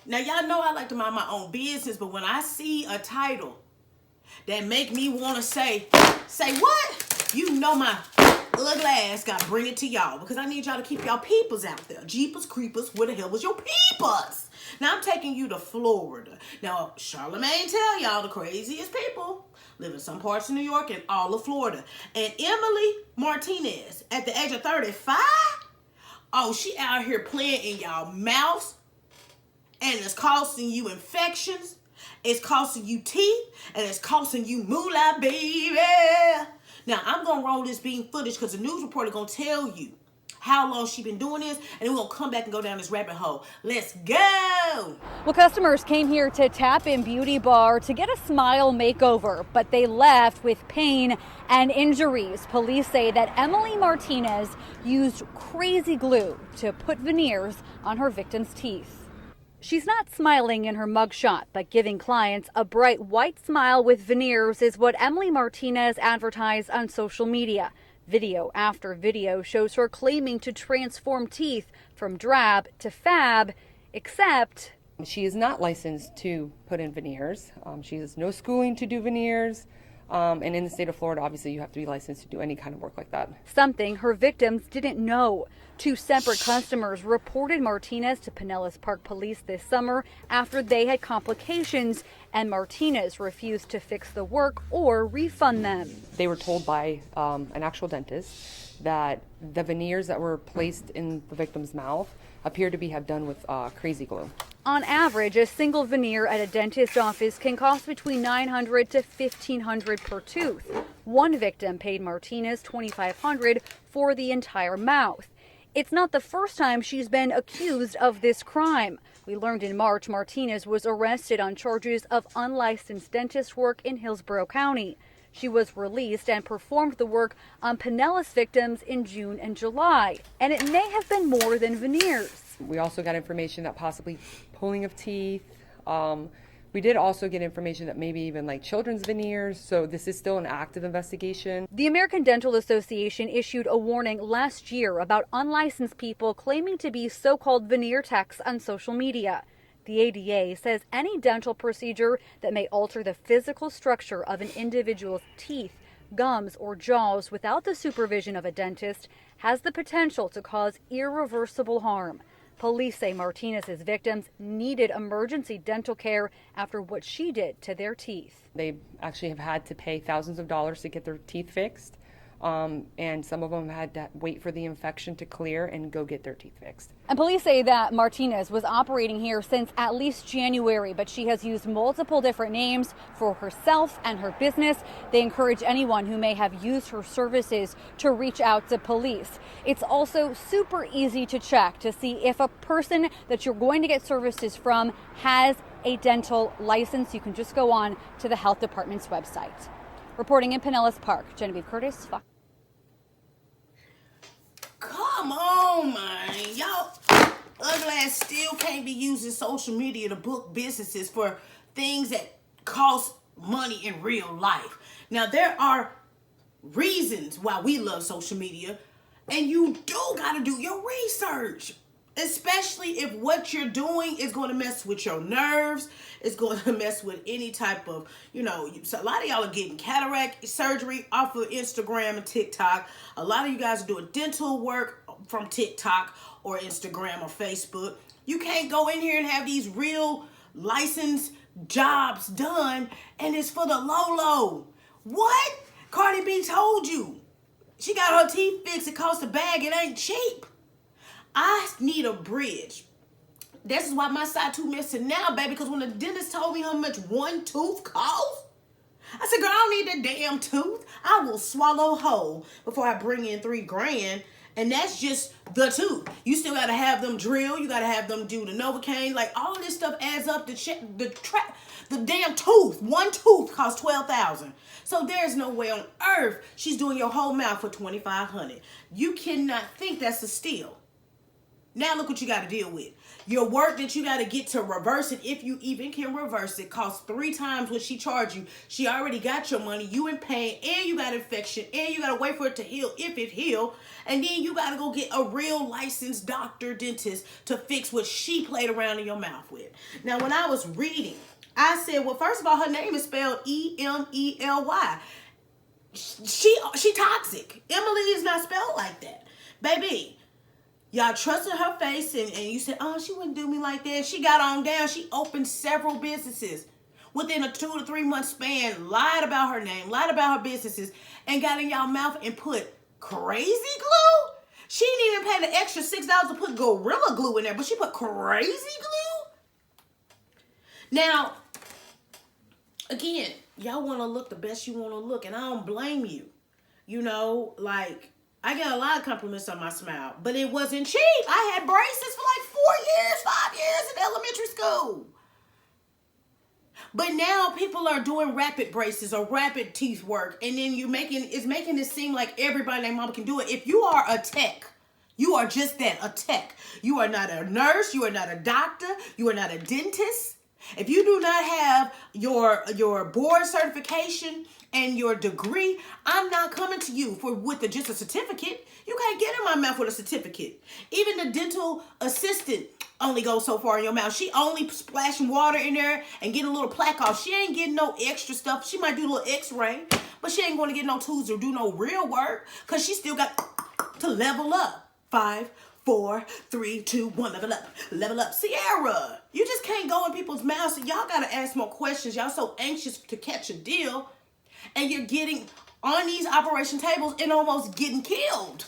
Now, y'all know I like to mind my own business, but when I see a title that make me want to say what? You know my ugly ass got to bring it to y'all because I need y'all to keep y'all peoples out there. Jeepers creepers, where the hell was your peoples? Now, I'm taking you to Florida. Now, Charlamagne tell y'all the craziest people live in some parts of New York and all of Florida. And Emely Martinez, at the age of 35, oh, she out here playing in y'all mouths, and it's costing you infections, it's costing you teeth, and it's costing you moolah, baby. Now, I'm going to roll this bean footage because the news reporter going to tell you how long she been doing this, and we're going to come back and go down this rabbit hole. Let's go! Well, customers came here to Tap In Beauty Bar to get a smile makeover, but they left with pain and injuries. Police say that Emely Martinez used crazy glue to put veneers on her victim's teeth. She's not smiling in her mugshot, but giving clients a bright white smile with veneers is what Emely Martinez advertised on social media. Video after video shows her claiming to transform teeth from drab to fab, except she is not licensed to put in veneers. She has no schooling to do veneers. And in the state of Florida, obviously, you have to be licensed to do any kind of work like that. Something her victims didn't know. 2 separate customers reported Martinez to Pinellas Park Police this summer after they had complications, and Martinez refused to fix the work or refund them. They were told by an actual dentist that the veneers that were placed in the victim's mouth appear to have done with crazy glue. On average, a single veneer at a dentist's office can cost between $900 to $1,500 per tooth. One victim paid Martinez $2,500 for the entire mouth. It's not the first time she's been accused of this crime. We learned in March Martinez was arrested on charges of unlicensed dentist work in Hillsborough County. She was released and performed the work on Pinellas victims in June and July. And it may have been more than veneers. We also got information that possibly pulling of teeth. We did also get information that maybe even like children's veneers. So this is still an active investigation. The American Dental Association issued a warning last year about unlicensed people claiming to be so-called veneer techs on social media. The ADA says any dental procedure that may alter the physical structure of an individual's teeth, gums, or jaws without the supervision of a dentist has the potential to cause irreversible harm. Police say Martinez's victims needed emergency dental care after what she did to their teeth. They actually have had to pay thousands of dollars to get their teeth fixed. And some of them had to wait for the infection to clear and go get their teeth fixed. And police say that Martinez was operating here since at least January, but she has used multiple different names for herself and her business. They encourage anyone who may have used her services to reach out to police. It's also super easy to check to see if a person that you're going to get services from has a dental license. You can just go on to the health department's website. Reporting in Pinellas Park, Genevieve Curtis, Fox. Come on, man. Y'all ugly ass still can't be using social media to book businesses for things that cost money in real life. Now, there are reasons why we love social media, and you do got to do your research. Especially if what you're doing is going to mess with your nerves, it's going to mess with any type of, so a lot of y'all are getting cataract surgery off of Instagram and TikTok. A lot of you guys are doing dental work from TikTok or Instagram or Facebook. You can't go in here and have these real licensed jobs done, and it's for the low. What? Cardi B told you. She got her teeth fixed. It costs a bag. It ain't cheap. I need a bridge. This is why my side tooth missing now, baby, because when the dentist told me how much one tooth costs, I said, girl, I don't need that damn tooth. I will swallow whole before I bring in $3,000. And that's just the tooth. You still got to have them drill. You got to have them do the Novocaine. Like, all of this stuff adds up to the damn tooth. One tooth costs $12,000. So there's no way on earth she's doing your whole mouth for $2,500. You cannot think that's a steal. Now look what you got to deal with. Your work that you got to get to reverse it, if you even can reverse it, costs 3 times what she charged you. She already got your money. You in pain, and you got infection, and you got to wait for it to heal, if it heal. And then you got to go get a real licensed doctor, dentist, to fix what she played around in your mouth with. Now, when I was reading, I said, well, first of all, her name is spelled Emely. She toxic. Emily is not spelled like that. Baby, y'all trusted her face and you said, oh, she wouldn't do me like that. She got on down. She opened several businesses within a 2 to 3 month span, lied about her name, lied about her businesses, and got in y'all mouth and put crazy glue? She didn't even pay the extra $6 to put Gorilla Glue in there, but she put crazy glue? Now, again, y'all want to look the best you want to look, and I don't blame you. You know, like, I got a lot of compliments on my smile, but it wasn't cheap. I had braces for like 4 years, 5 years in elementary school. But now people are doing rapid braces or rapid teeth work, and then it's making it seem like everybody and their mama can do it. If you are a tech, you are just that, a tech. You are not a nurse, you are not a doctor, you are not a dentist. If you do not have your board certification and your degree, I'm not coming to you with just a certificate. You can't get in my mouth with a certificate. Even the dental assistant only goes so far in your mouth. She only splashing water in there and getting a little plaque off. She ain't getting no extra stuff. She might do a little x-ray, but she ain't going to get no tools or do no real work because she still got to level up. 5, 4, 3, 2, 1, level up. Level up. Sierra, you just can't go in people's mouths. So y'all got to ask more questions. Y'all so anxious to catch a deal, and you're getting on these operation tables and almost getting killed.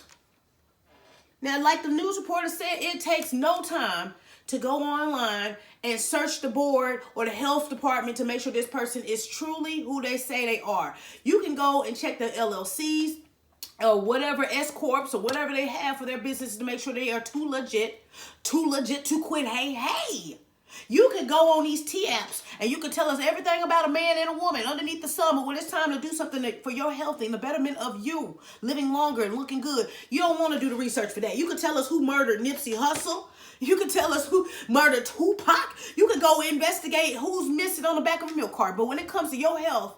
Now, like the news reporter said, it takes no time to go online and search the board or the health department to make sure this person is truly who they say they are. You can go and check the LLCs, or whatever S corps or whatever they have for their business to make sure they are too legit to quit. Hey, you can go on these T apps and you can tell us everything about a man and a woman underneath the sun, but when it's time to do something for your health and the betterment of you, living longer and looking good, you don't want to do the research for that. You can tell us who murdered Nipsey Hussle. You can tell us who murdered Tupac. You can go investigate who's missing on the back of a milk cart, but when it comes to your health,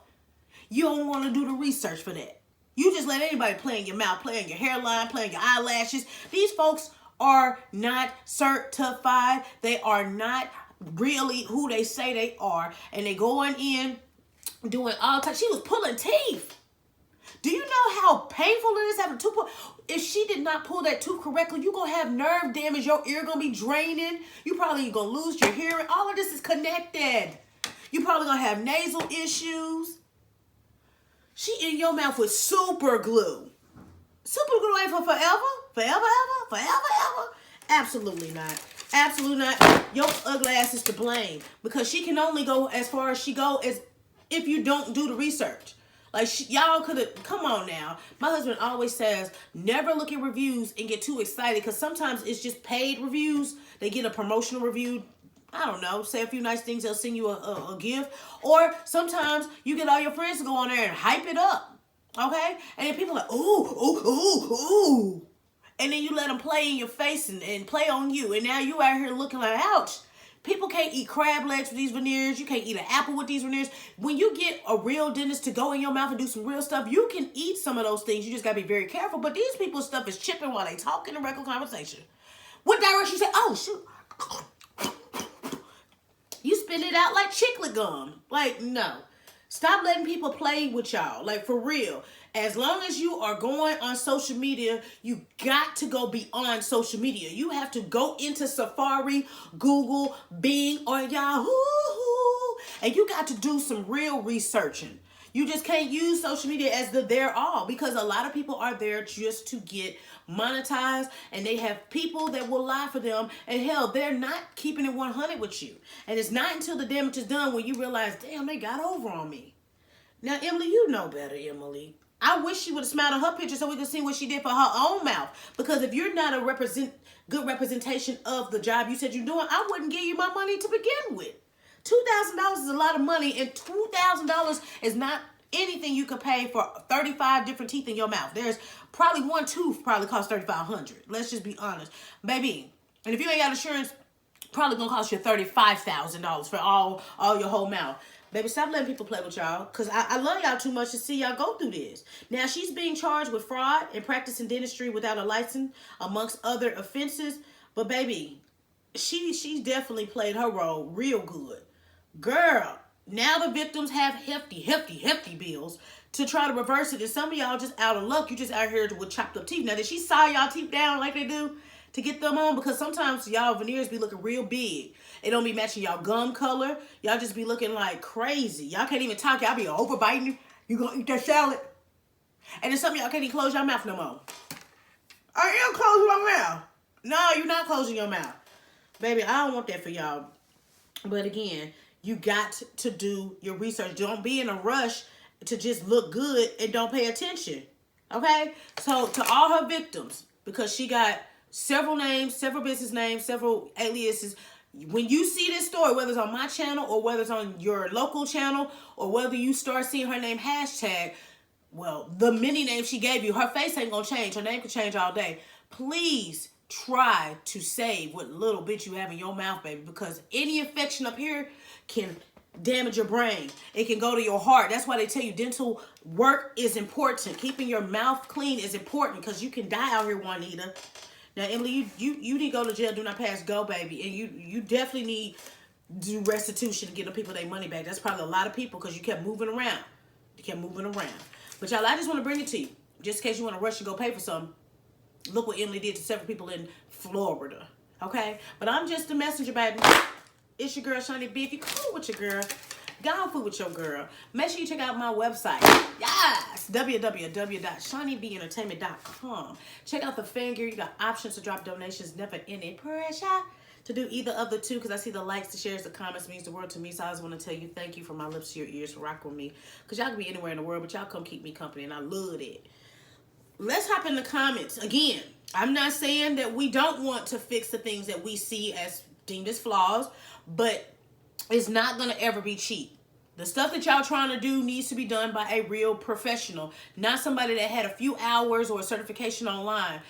you don't want to do the research for that. You just let anybody play in your mouth, play in your hairline, play in your eyelashes. These folks are not certified. They are not really who they say they are. And they going in doing all types. She was pulling teeth. Do you know how painful it is having tooth pull? If she did not pull that tooth correctly, you're going to have nerve damage. Your ear going to be draining. You probably going to lose your hearing. All of this is connected. You probably going to have nasal issues. She in your mouth with super glue. Super glue ain't for forever? Forever, ever? Absolutely not. Absolutely not. Your ugly ass is to blame. Because she can only go as far as she go as if you don't do the research. Like, y'all could have, come on now. My husband always says, never look at reviews and get too excited. Because sometimes it's just paid reviews. They get a promotional review. I don't know, say a few nice things, they'll send you a gift. Or sometimes you get all your friends to go on there and hype it up, okay? And then people are like, ooh. And then you let them play in your face and play on you. And now you out here looking like, ouch. People can't eat crab legs with these veneers. You can't eat an apple with these veneers. When you get a real dentist to go in your mouth and do some real stuff, you can eat some of those things. You just got to be very careful. But these people's stuff is chipping while they talk in a regular conversation. What direction you say? Oh, shoot. You spit it out like chiclet gum. Like, no. Stop letting people play with y'all. Like, for real. As long as you are going on social media, you got to go beyond social media. You have to go into Safari, Google, Bing, or Yahoo. And you got to do some real researching. You just can't use social media as their all, because a lot of people are there just to get monetized, and they have people that will lie for them, and hell, they're not keeping it 100 with you. And it's not until the damage is done when you realize, damn, they got over on me. Now, Emily, you know better, Emily. I wish she would have smiled on her picture so we could see what she did for her own mouth. Because if you're not a good representation of the job you said you're doing, I wouldn't give you my money to begin with. $2,000 is a lot of money, and $2,000 is not anything you could pay for 35 different teeth in your mouth. There's probably one tooth probably costs $3,500. Let's just be honest. Baby, And if you ain't got insurance, probably gonna cost you $35,000 for all your whole mouth. Baby, stop letting people play with y'all, because I love y'all too much to see y'all go through this. Now, she's being charged with fraud and practicing dentistry without a license, amongst other offenses. But, baby, she definitely played her role real good. Girl, now the victims have hefty bills to try to reverse it. And some of y'all just out of luck. You just out here with chopped up teeth. Now, did she saw y'all teeth down like they do to get them on? Because sometimes y'all veneers be looking real big. It don't be matching y'all gum color. Y'all just be looking like crazy. Y'all can't even talk. Y'all be overbiting. You gonna eat that salad? And then some of y'all can't even close your mouth no more. I am closing my mouth. No, you're not closing your mouth. Baby, I don't want that for y'all. But again, you got to do your research. Don't be in a rush to just look good and don't pay attention. Okay? So to all her victims, because she got several names, several business names, several aliases. When you see this story, whether it's on my channel or whether it's on your local channel or whether you start seeing her name hashtag, well, the many names she gave you, her face ain't gonna change. Her name could change all day. Please try to save what little bit you have in your mouth, baby, because any infection up here can damage your brain. It can go to your heart. That's why they tell you dental work is important. Keeping your mouth clean is important, because you can die out here, Juanita. Now, Emily, you need to go to jail. Do not pass go, baby. And you definitely need to do restitution to get the people their money back. That's probably a lot of people, because you kept moving around. But y'all, I just want to bring it to you. Just in case you want to rush and go pay for something. Look what Emily did to several people in Florida. Okay? But I'm just a messenger, baby. It's your girl, Shaunie B. If you cool with your girl, go on food with your girl. Make sure you check out my website. Yes! www.shauniebeentertainment.com. Check out the fan gear. You got options to drop donations. Never any pressure to do either of the two, because I see the likes, the shares, the comments means the world to me. So I just want to tell you thank you from my lips to your ears for rocking with me. Because y'all can be anywhere in the world, but y'all come keep me company, and I love it. Let's hop in the comments. Again, I'm not saying that we don't want to fix the things that we see as deemed as flaws, but it's not going to ever be cheap. The stuff that y'all trying to do needs to be done by a real professional, not somebody that had a few hours or a certification online.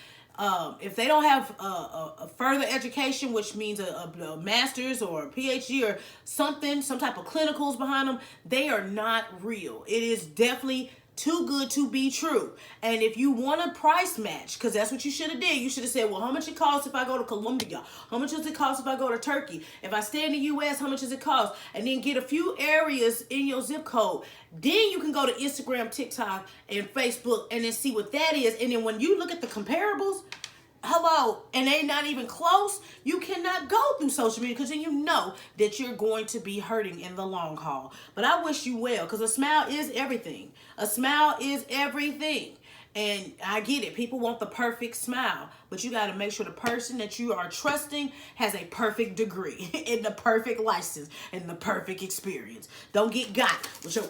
If they don't have a further education, which means a master's or a PhD or something, some type of clinicals behind them, they are not real. It is definitely too good to be true. And if you want a price match, because that's what you should have did. You should have said, well, how much it costs if I go to Colombia? How much does it cost if I go to Turkey? If I stay in the U.S., how much does it cost? And then get a few areas in your zip code. Then you can go to Instagram, TikTok, and Facebook and then see what that is. And then when you look at the comparables, hello, and they not even close, you cannot go through social media, because then you know that you're going to be hurting in the long haul. But I wish you well, because a smile is everything. A smile is everything. And I get it. People want the perfect smile. But you got to make sure the person that you are trusting has a perfect degree and the perfect license and the perfect experience. Don't get got with your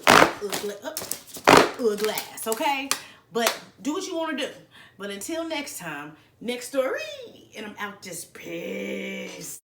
ugly ass, okay? But do what you want to do. But until next time, next story, and I'm out this piss.